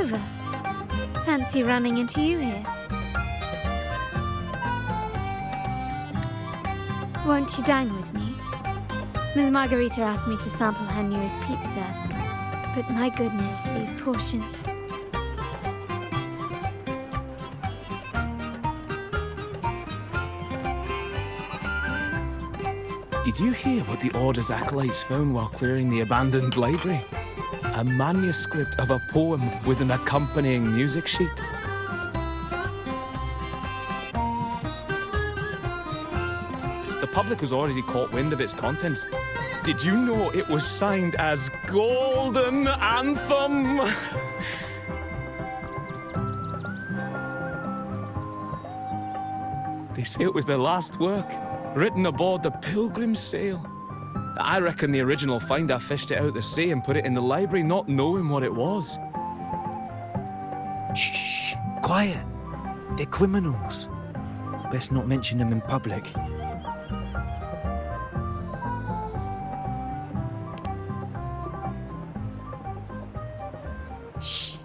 Rover. Fancy running into you here. Won't you dine with me? Ms. Margarita asked me to sample her newest pizza, but my goodness, these portions. Did you hear what the Order's acolytes found while clearing the abandoned library? A manuscript of a poem with an accompanying music sheet. The public has already caught wind of its contents. Did you know it was signed as Golden Anthem? They say it was their last work, written aboard the Pilgrim's Sail. I reckon the original finder fished it out the sea and put it in the library, not knowing what it was. Shh, quiet. They're criminals. Best not mention them in public. Shh.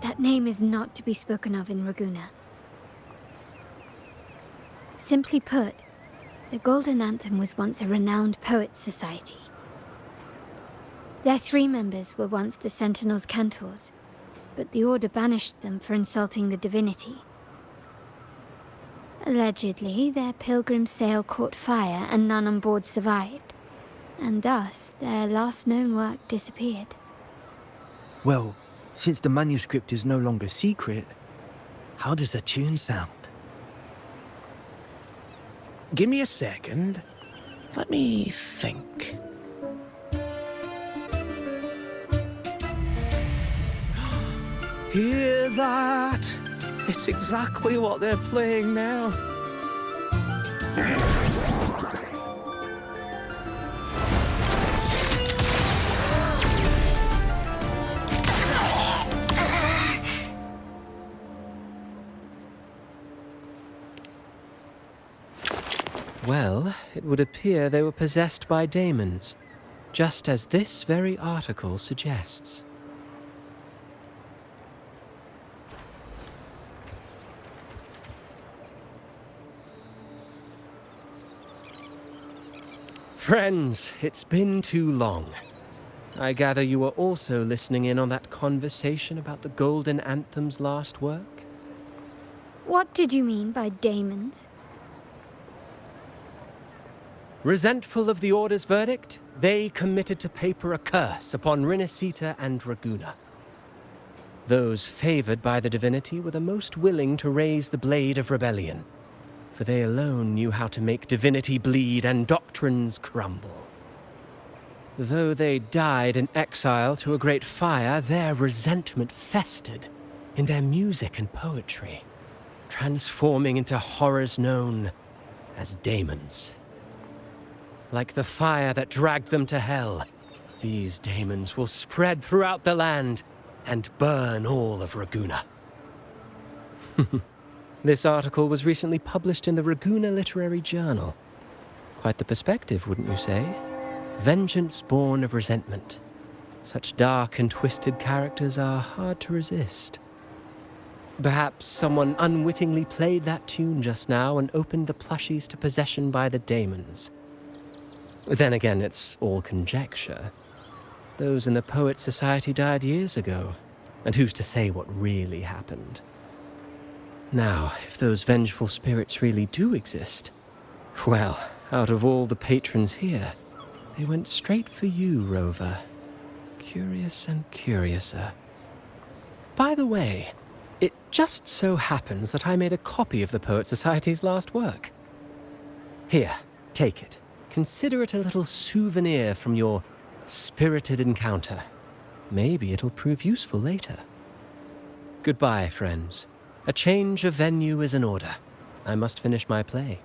That name is not to be spoken of in Ragusa. Simply put, the Golden Anthem was once a renowned poets' society. Their 3 members were once the Sentinel's cantors, but the Order banished them for insulting the divinity. Allegedly, their pilgrim sail caught fire and none on board survived, and thus their last known work disappeared. Well, since the manuscript is no longer secret, how does the tune sound? Give me a second. Let me think. Hear that? It's exactly what they're playing now. Well, it would appear they were possessed by daemons, just as this very article suggests. Friends, it's been too long. I gather you were also listening in on that conversation about the Golden Anthem's last work? What did you mean by daemons? Resentful of the Order's verdict, they committed to paper a curse upon Rinascita and Ragusa. Those favored by the divinity were the most willing to raise the blade of rebellion, for they alone knew how to make divinity bleed and doctrines crumble. Though they died in exile to a great fire, their resentment festered in their music and poetry, transforming into horrors known as daemons. Like the fire that dragged them to hell, these daemons will spread throughout the land and burn all of Ragusa. This article was recently published in the Ragusa Literary Journal. Quite the perspective, wouldn't you say? Vengeance born of resentment. Such dark and twisted characters are hard to resist. Perhaps someone unwittingly played that tune just now and opened the plushies to possession by the daemons. Then again, it's all conjecture. Those in the Poets' Society died years ago, and who's to say what really happened? Now, if those vengeful spirits really do exist, well, out of all the patrons here, they went straight for you, Rover. Curious and curiouser. By the way, it just so happens that I made a copy of the Poets' Society's last work. Here, take it. Consider it a little souvenir from your spirited encounter. Maybe it'll prove useful later. Goodbye, friends. A change of venue is in order. I must finish my play.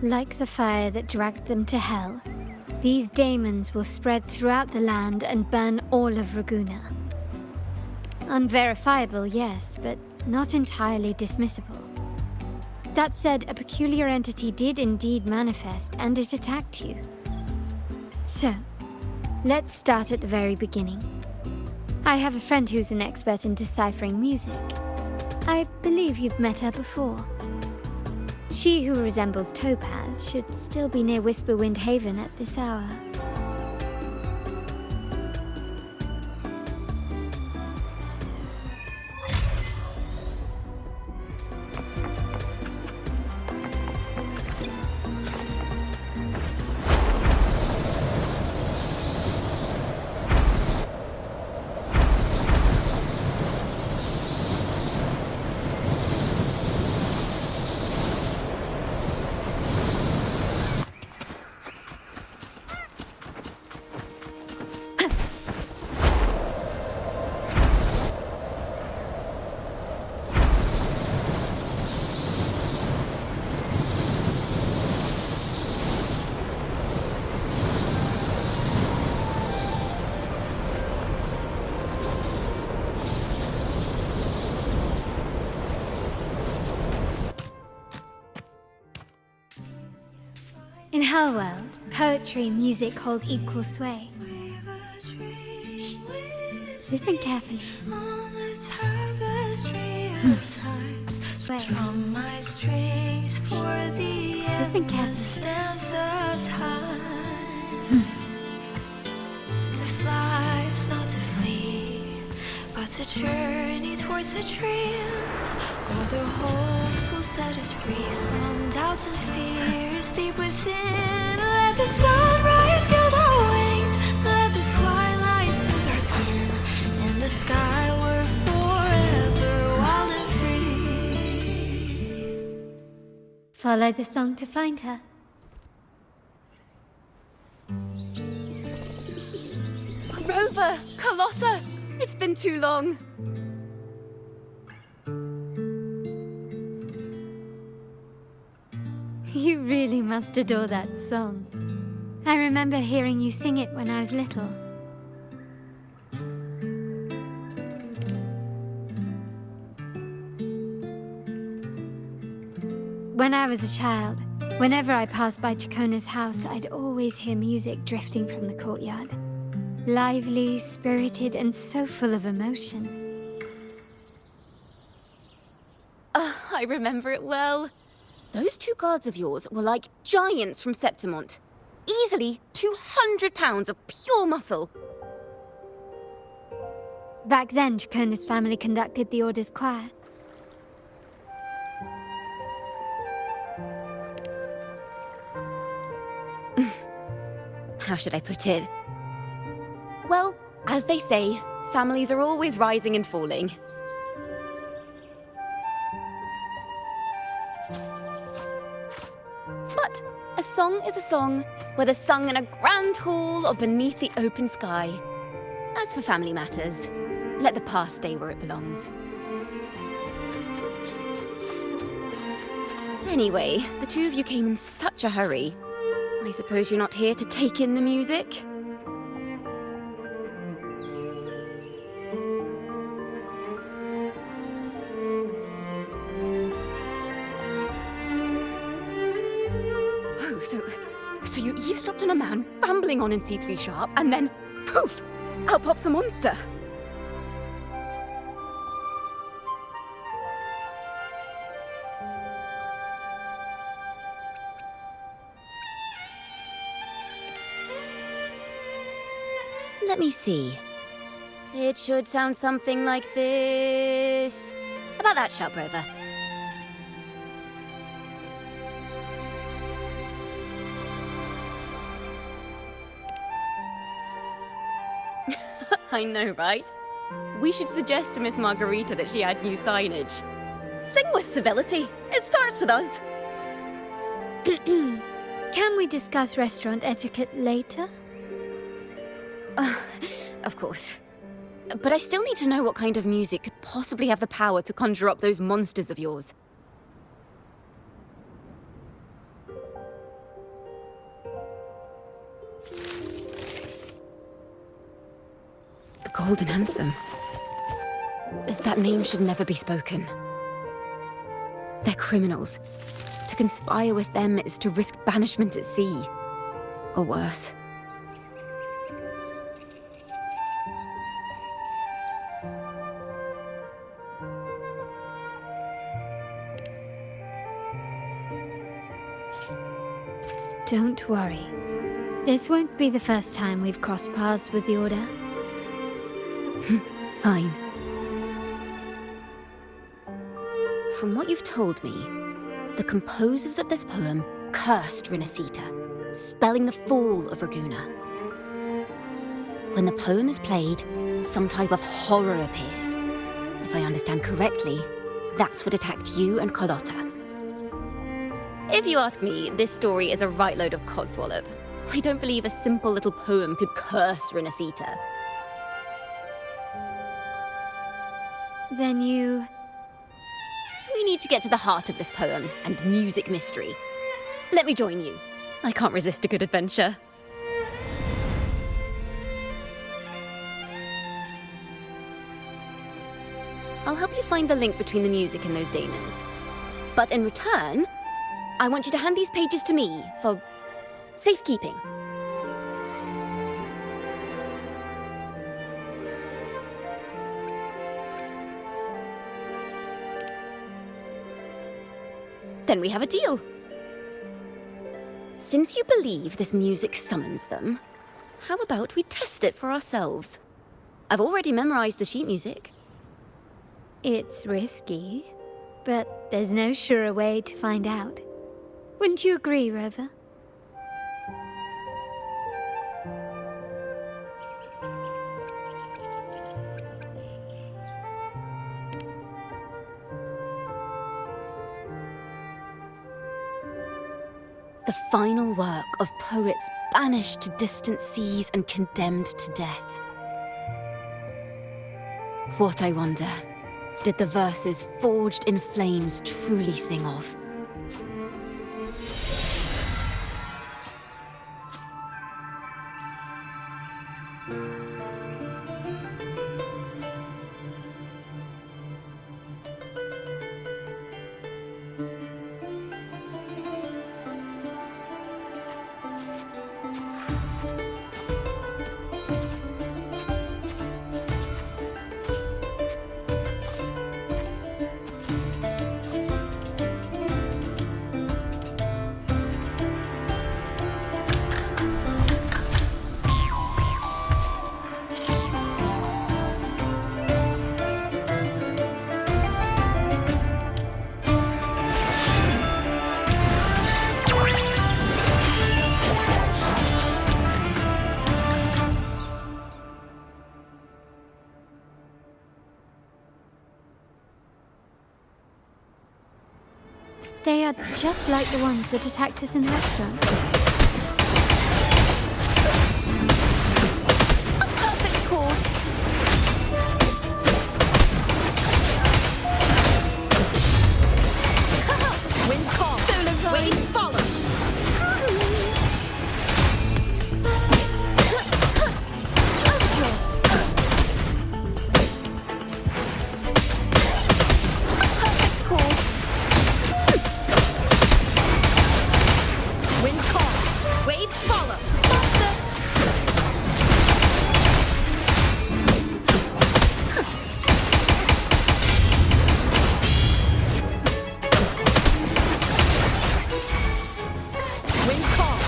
Like the fire that dragged them to hell, these daemons will spread throughout the land and burn all of Raguna. Unverifiable, yes, but not entirely dismissible. That said, a peculiar entity did indeed manifest, and it attacked you. So, let's start at the very beginning. I have a friend who's an expert in deciphering music. I believe you've met her before. She who resembles Topaz should still be near Whisperwind Haven at this hour. In her world, poetry and music hold equal sway. Shh. Listen carefully. Sway. Listen carefully. To fly is not to flee, but to journey towards the dreams. All the hopes will set us free from doubts and fears deep within. Let the sunrise gild our wings, let the twilight soothe our skin. In the sky we're forever wild and free. Follow the song to find her. Rover! Carlotta! It's been too long. You really must adore that song. I remember hearing you sing it when I was little. When I was a child, whenever I passed by Chacona's house, I'd always hear music drifting from the courtyard. Lively, spirited, and so full of emotion. I remember it well. Those two guards of yours were like giants from Septimont. Easily 200 pounds of pure muscle. Back then, Chacona's family conducted the Order's choir. How should I put it? Well, as they say, families are always rising and falling. But a song is a song, whether sung in a grand hall or beneath the open sky. As for family matters, let the past stay where it belongs. Anyway, the two of you came in such a hurry. I suppose you're not here to take in the music? So you eavesdropped on a man rambling on in C3 Sharp, and then, poof, out pops a monster. Let me see. It should sound something like this. About that, Sharp Rover. I know, right? We should suggest to Miss Margarita that she add new signage. Sing with civility. It starts with us. Can we discuss restaurant etiquette later? Of course. But I still need to know what kind of music could possibly have the power to conjure up those monsters of yours. Golden Anthem. That name should never be spoken. They're criminals. To conspire with them is to risk banishment at sea. Or worse. Don't worry. This won't be the first time we've crossed paths with the Order. Fine. From what you've told me, the composers of this poem cursed Rinascita, spelling the fall of Raguna. When the poem is played, some type of horror appears. If I understand correctly, that's what attacked you and Carlotta. If you ask me, this story is a right load of codswallop. I don't believe a simple little poem could curse Rinascita. Then you... We need to get to the heart of this poem and music mystery. Let me join you. I can't resist a good adventure. I'll help you find the link between the music and those daemons. But in return, I want you to hand these pages to me for safekeeping. Then we have a deal. Since you believe this music summons them, how about we test it for ourselves? I've already memorized the sheet music. It's risky, but there's no surer way to find out. Wouldn't you agree, Rover? The final work of poets banished to distant seas and condemned to death. What, I wonder, did the verses forged in flames truly sing of? They are just like the ones that attacked us in the restaurant. Perfect chord! Wind calm. Solo time. Waves follow. Perfect chord. Wind calm. Waves follow. Faster. Wind calm.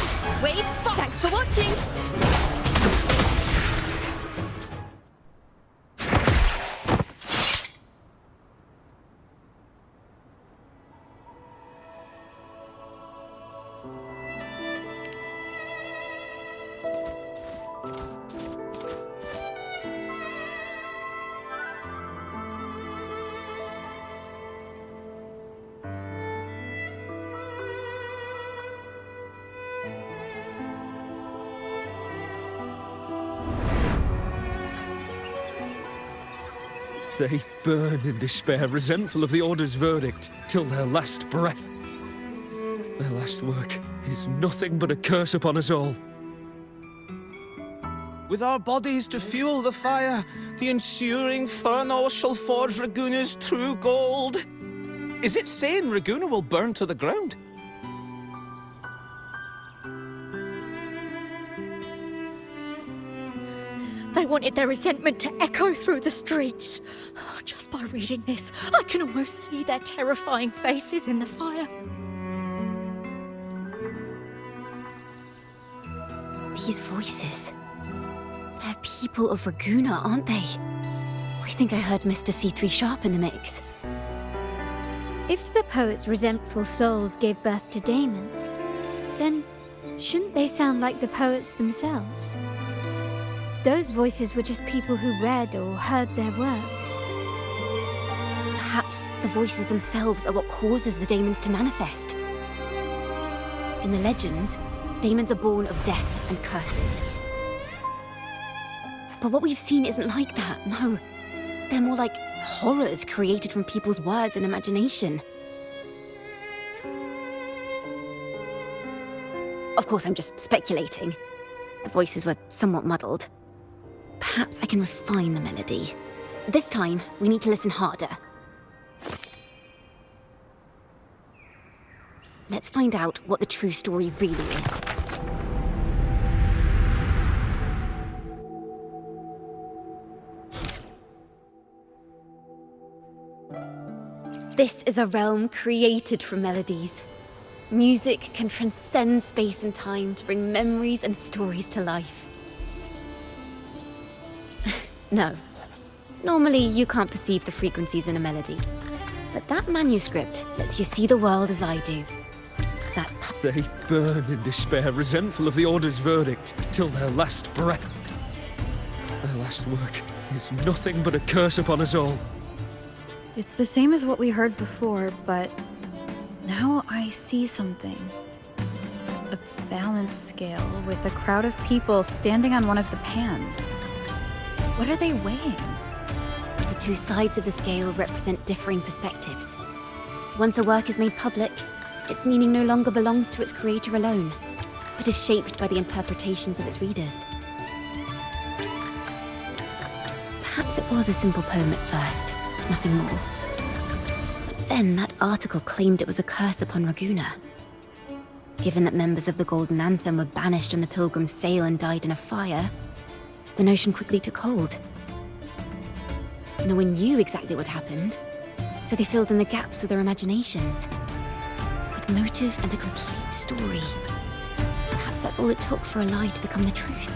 Waves follow. Thanks for watching. They burn in despair, resentful of the Order's verdict, till their last breath. Their last work is nothing but a curse upon us all. with our bodies to fuel the fire, the ensuing furnace shall forge Raguna's true gold. Is it saying Raguna will burn to the ground? They wanted their resentment to echo through the streets. Just by reading this, I can almost see their terrifying faces in the fire. These voices. They're people of Raguna, aren't they? I think I heard Mr. C3 Sharp in the mix. If the poet's resentful souls gave birth to daemons, then shouldn't they sound like the poets themselves? Those voices were just people who read or heard their work. Perhaps the voices themselves are what causes the daemons to manifest. In the legends, daemons are born of death and curses. But what we've seen isn't like that, no. They're more like horrors created from people's words and imagination. Of course, I'm just speculating. The voices were somewhat muddled. Perhaps I can refine the melody. This time, we need to listen harder. Let's find out what the true story really is. This is a realm created from melodies. Music can transcend space and time to bring memories and stories to life. No. Normally, you can't perceive the frequencies in a melody. But that manuscript lets you see the world as I do. They burn in despair, resentful of the Order's verdict, till their last breath. Their last work is nothing but a curse upon us all. It's the same as what we heard before, but now I see something. A balance scale with a crowd of people standing on one of the pans. What are they weighing? The two sides of the scale represent differing perspectives. Once a work is made public, its meaning no longer belongs to its creator alone, but is shaped by the interpretations of its readers. Perhaps it was a simple poem at first, nothing more. But then that article claimed it was a curse upon Raguna. Given that members of the Golden Anthem were banished on the Pilgrim's Sail and died in a fire, the notion quickly took hold. No one knew exactly what happened, so they filled in the gaps with their imaginations. With motive and a complete story. Perhaps that's all it took for a lie to become the truth.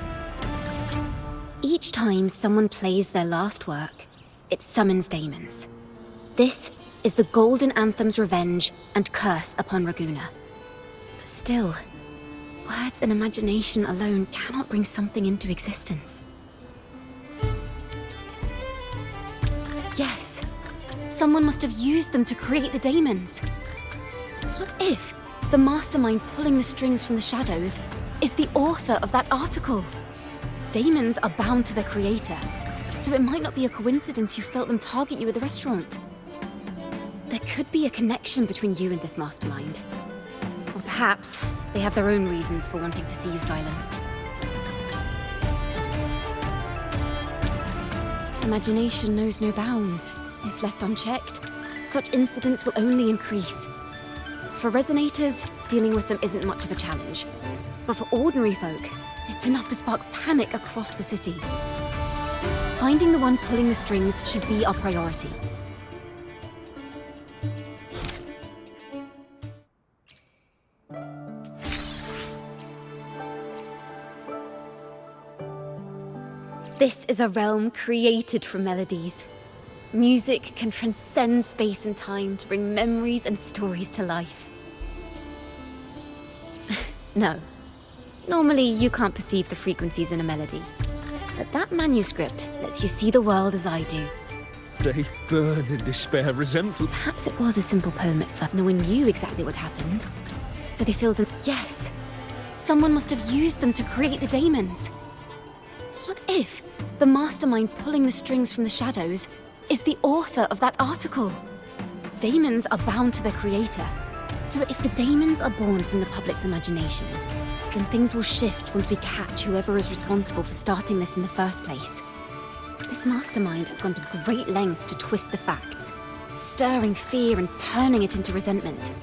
Each time someone plays their last work, it summons daemons. This is the Golden Anthem's revenge and curse upon Raguna. But still, words and imagination alone cannot bring something into existence. Yes, someone must have used them to create the daemons. What if the mastermind pulling the strings from the shadows is the author of that article? Daemons are bound to their creator, so it might not be a coincidence you felt them target you at the restaurant. There could be a connection between you and this mastermind. Or perhaps they have their own reasons for wanting to see you silenced. Imagination knows no bounds. If left unchecked, such incidents will only increase. For resonators, dealing with them isn't much of a challenge. But for ordinary folk, it's enough to spark panic across the city. Finding the one pulling the strings should be our priority. This is a realm created from melodies. Music can transcend space and time to bring memories and stories to life. No. Normally, you can't perceive the frequencies in a melody. But that manuscript lets you see the world as I do. They burn in despair, resentful. Perhaps it was a simple poem at first. No one knew exactly what happened, so they filled in. Yes, someone must have used them to create the daemons. What if the mastermind pulling the strings from the shadows is the author of that article? Daemons are bound to their creator, so if the daemons are born from the public's imagination, then things will shift once we catch whoever is responsible for starting this in the first place. This mastermind has gone to great lengths to twist the facts, stirring fear and turning it into resentment.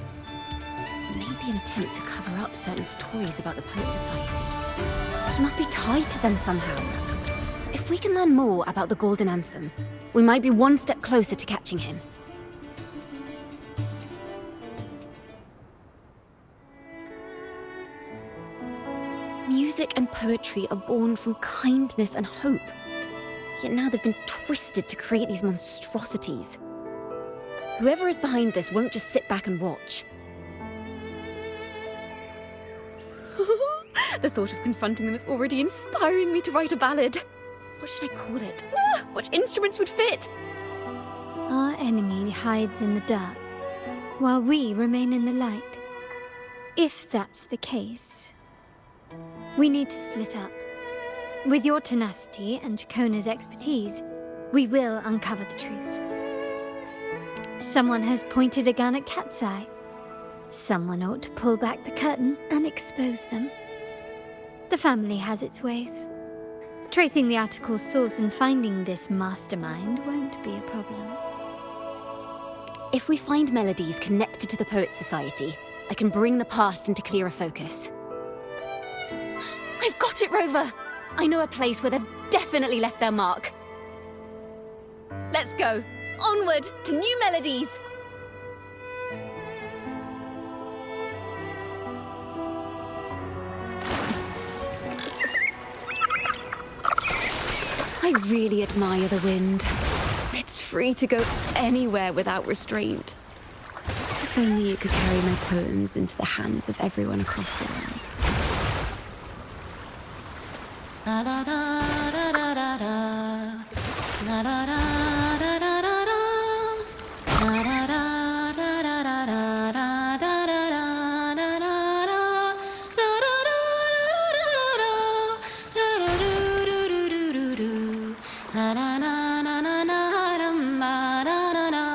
Maybe an attempt to cover up certain stories about the Poet Society. He must be tied to them somehow. If we can learn more about the Golden Anthem, we might be one step closer to catching him. Music and poetry are born from kindness and hope. Yet now they've been twisted to create these monstrosities. Whoever is behind this won't just sit back and watch. The thought of confronting them is already inspiring me to write a ballad. What should I call it? What instruments would fit? Our enemy hides in the dark, while we remain in the light. If that's the case, we need to split up. With your tenacity and Kona's expertise, we will uncover the truth. Someone has pointed a gun at Cat's Eye. Someone ought to pull back the curtain and expose them. The family has its ways. Tracing the article's source and finding this mastermind won't be a problem. If we find melodies connected to the Poets Society, I can bring the past into clearer focus. I've got it, Rover! I know a place where they've definitely left their mark. Let's go! Onward to new melodies! I really admire the wind. It's free to go anywhere without restraint. If only it could carry my poems into the hands of everyone across the world. La da da da da da da. La da da da da da da. La da da da da da da da da da da da da da. Da da da da da da da da. Da da do do do do do do. La na na na na na dum ba da da da.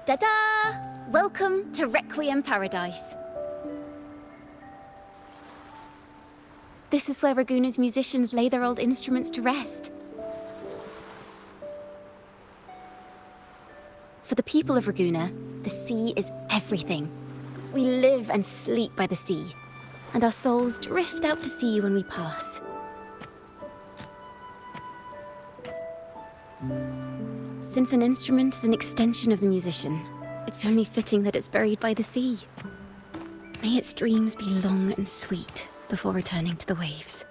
Ta-da! Welcome to Requiem Paradise. This is where Raguna's musicians lay their old instruments to rest. For the people of Raguna, the sea is everything. We live and sleep by the sea, and our souls drift out to sea when we pass. Since an instrument is an extension of the musician, it's only fitting that it's buried by the sea. May its dreams be long and sweet before returning to the waves.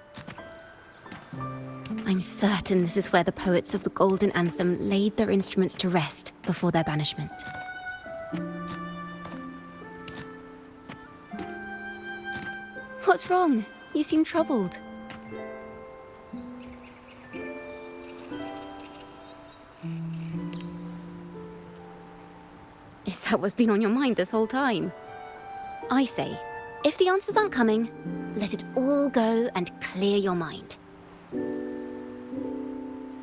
I'm certain this is where the poets of the Golden Anthem laid their instruments to rest before their banishment. What's wrong? You seem troubled. Is that what's been on your mind this whole time? I say, if the answers aren't coming, let it all go and clear your mind.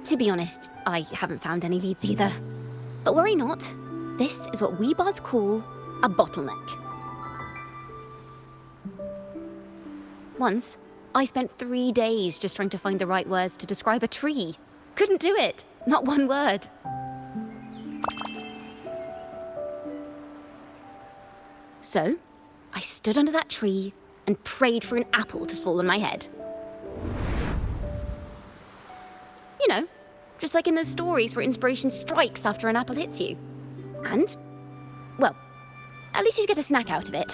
To be honest, I haven't found any leads either. But worry not, this is what we bards call a bottleneck. Once, I spent 3 days just trying to find the right words to describe a tree. Couldn't do it, not one word. So, I stood under that tree and prayed for an apple to fall on my head. You know, just like in those stories where inspiration strikes after an apple hits you. And, well, at least you get a snack out of it.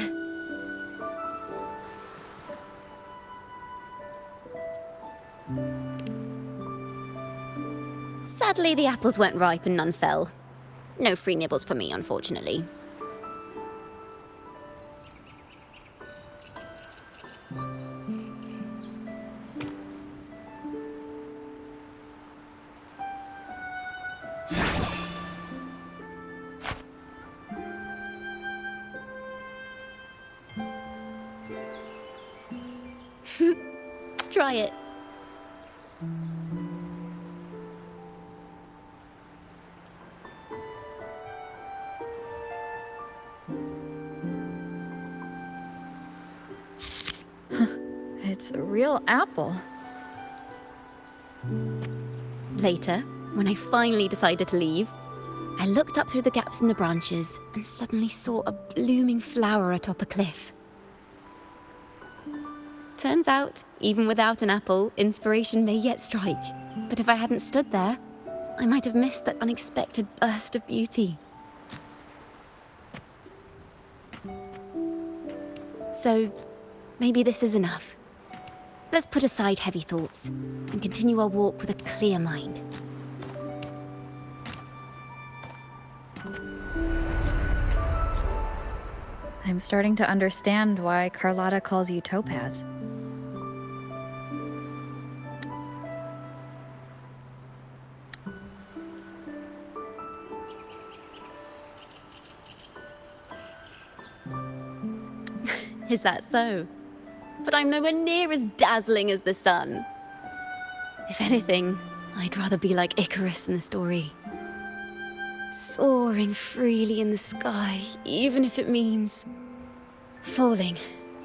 Sadly, the apples weren't ripe and none fell. No free nibbles for me, unfortunately. try it. It's a real apple. Later, when I finally decided to leave, I looked up through the gaps in the branches and suddenly saw a blooming flower atop a cliff. Turns out, even without an apple, inspiration may yet strike. But if I hadn't stood there, I might have missed that unexpected burst of beauty. So, maybe this is enough. Let's put aside heavy thoughts and continue our walk with a clear mind. I'm starting to understand why Carlotta calls you Topaz. Is that so? But I'm nowhere near as dazzling as the sun. If anything, I'd rather be like Icarus in the story. Soaring freely in the sky, even if it means falling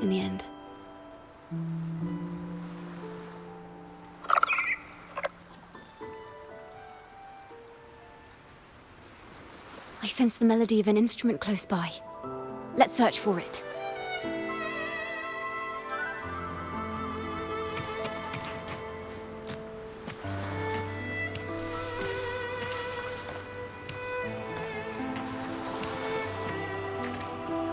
in the end. I sense the melody of an instrument close by. Let's search for it.